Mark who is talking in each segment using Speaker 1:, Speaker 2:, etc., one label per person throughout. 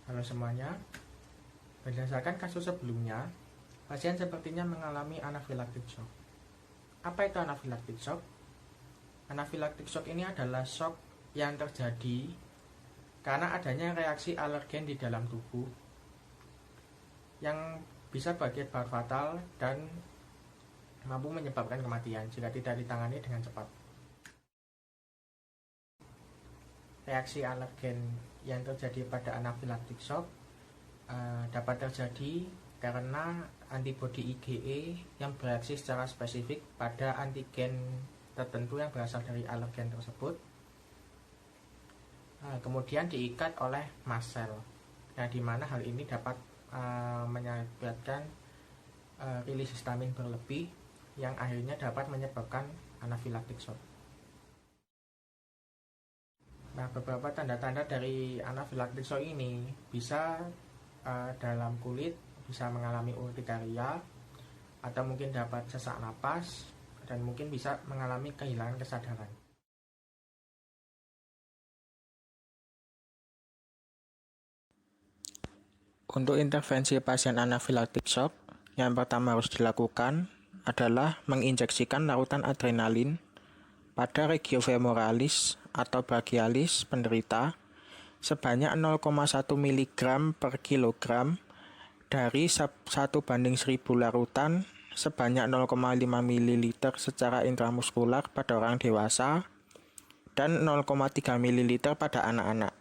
Speaker 1: Halo semuanya, berdasarkan kasus sebelumnya, pasien sepertinya mengalami anafilaktik shock. Apa itu anafilaktik shock? Anafilaktik shock ini adalah shock yang terjadi karena adanya reaksi alergen di dalam tubuh yang bisa berakibat fatal dan mampu menyebabkan kematian jika tidak ditangani dengan cepat. Reaksi alergen yang terjadi pada anafilaktik shock dapat terjadi karena antibodi IgE yang bereaksi secara spesifik pada antigen tertentu yang berasal dari alergen tersebut, kemudian diikat oleh mast cell. Nah, di mana hal ini dapat menyebabkan rilis histamin berlebih yang akhirnya dapat menyebabkan anafilaktik shock. Nah, beberapa tanda-tanda dari anafilaktik shock ini bisa dalam kulit, bisa mengalami urtikaria, atau mungkin dapat sesak napas, dan mungkin bisa mengalami kehilangan kesadaran. Untuk intervensi pasien anafilaktik shock, yang pertama harus dilakukan adalah menginjeksikan larutan adrenalin pada regio femoralis atau brachialis penderita sebanyak 0,1 mg per kilogram dari 1/1000 larutan sebanyak 0,5 ml secara intramuskular pada orang dewasa dan 0,3 ml pada anak-anak.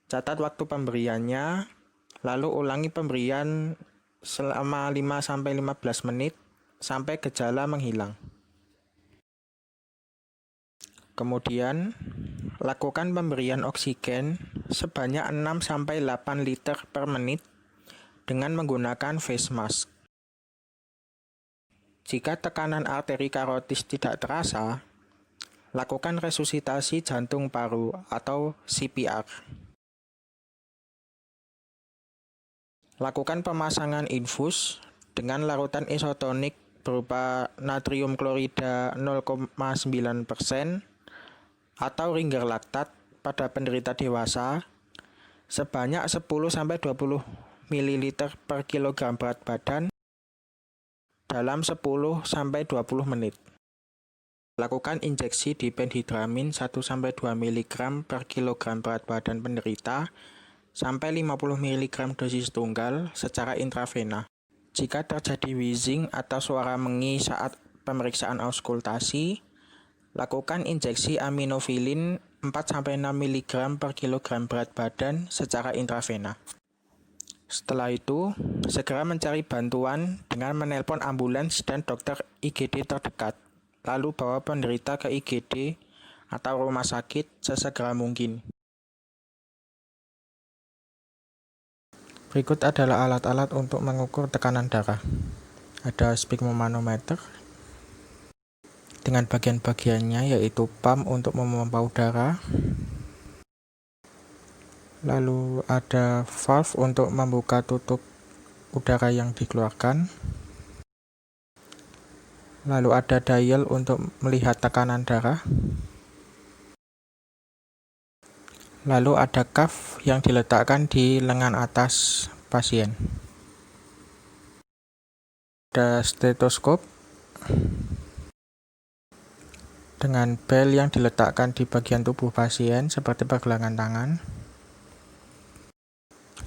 Speaker 1: Catat waktu pemberiannya, lalu ulangi pemberian selama 5-15 menit sampai gejala menghilang. Kemudian, lakukan pemberian oksigen sebanyak 6-8 liter per menit dengan menggunakan face mask. Jika tekanan arteri karotis tidak terasa, lakukan resusitasi jantung paru atau CPR. Lakukan pemasangan infus dengan larutan isotonik berupa natrium klorida 0,9% atau Ringer laktat pada penderita dewasa sebanyak 10-20 ml per kilogram berat badan dalam 10-20 menit. Lakukan injeksi diphenhidramin 1-2 mg per kilogram berat badan penderita sampai 50 mg dosis tunggal secara intravena. Jika terjadi wheezing atau suara mengi saat pemeriksaan auskultasi, lakukan injeksi aminofilin 4-6 mg per kilogram berat badan secara intravena. Setelah itu, segera mencari bantuan dengan menelpon ambulans dan dokter IGD terdekat, lalu bawa penderita ke IGD atau rumah sakit sesegera mungkin. Berikut adalah alat-alat untuk mengukur tekanan darah. Ada sphygmomanometer dengan bagian-bagiannya, yaitu pump untuk memompa udara, lalu ada valve untuk membuka tutup udara yang dikeluarkan, lalu ada dial untuk melihat tekanan darah, lalu ada cuff yang diletakkan di lengan atas pasien. Ada stetoskop dengan bel yang diletakkan di bagian tubuh pasien seperti pergelangan tangan.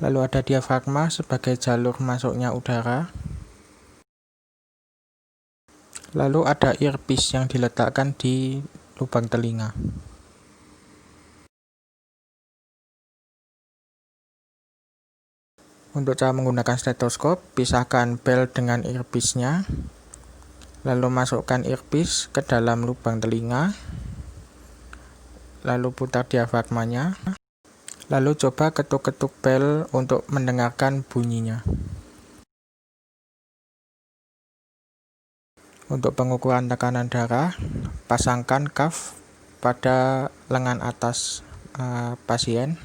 Speaker 1: Lalu ada diafragma sebagai jalur masuknya udara. Lalu ada earpiece yang diletakkan di lubang telinga. Untuk cara menggunakan stetoskop, pisahkan bel dengan earpiece-nya, lalu masukkan earpiece ke dalam lubang telinga, lalu putar diafragmanya, lalu coba ketuk-ketuk bel untuk mendengarkan bunyinya. Untuk pengukuran tekanan darah, pasangkan cuff pada lengan atas pasien.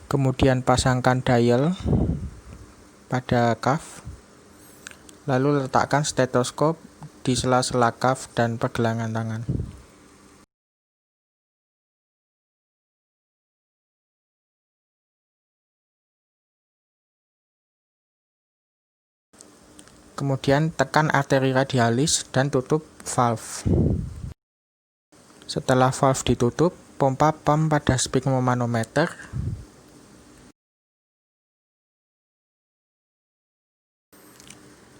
Speaker 1: Kemudian pasangkan dial pada cuff, lalu letakkan stetoskop di sela-sela cuff dan pergelangan tangan. Kemudian tekan arteri radialis dan tutup valve. Setelah valve ditutup, pompa pump pada sphygmomanometer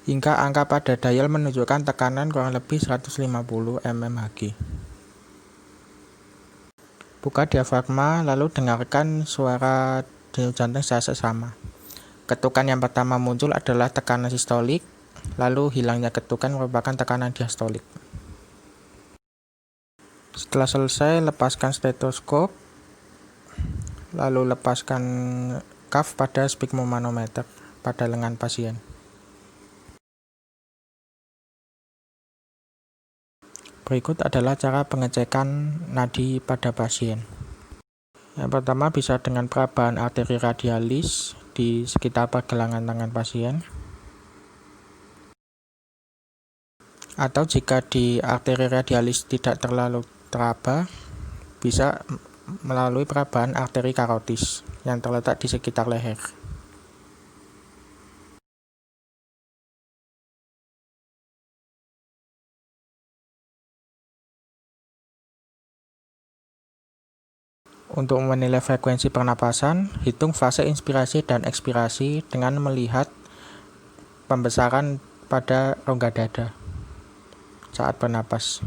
Speaker 1: hingga angka pada dial menunjukkan tekanan kurang lebih 150 mmHg. Buka diafragma, lalu dengarkan suara denyut jantung secara seksama. Ketukan yang pertama muncul adalah tekanan sistolik, lalu hilangnya ketukan merupakan tekanan diastolik. Setelah selesai, lepaskan stetoskop, lalu lepaskan cuff pada sphygmomanometer pada lengan pasien. Berikut adalah cara pengecekan nadi pada pasien. Yang pertama bisa dengan perabahan arteri radialis di sekitar pergelangan tangan pasien. Atau jika di arteri radialis tidak terlalu teraba, bisa melalui perabahan arteri karotis yang terletak di sekitar leher. Untuk menilai frekuensi pernapasan, hitung fase inspirasi dan ekspirasi dengan melihat pembesaran pada rongga dada saat bernapas.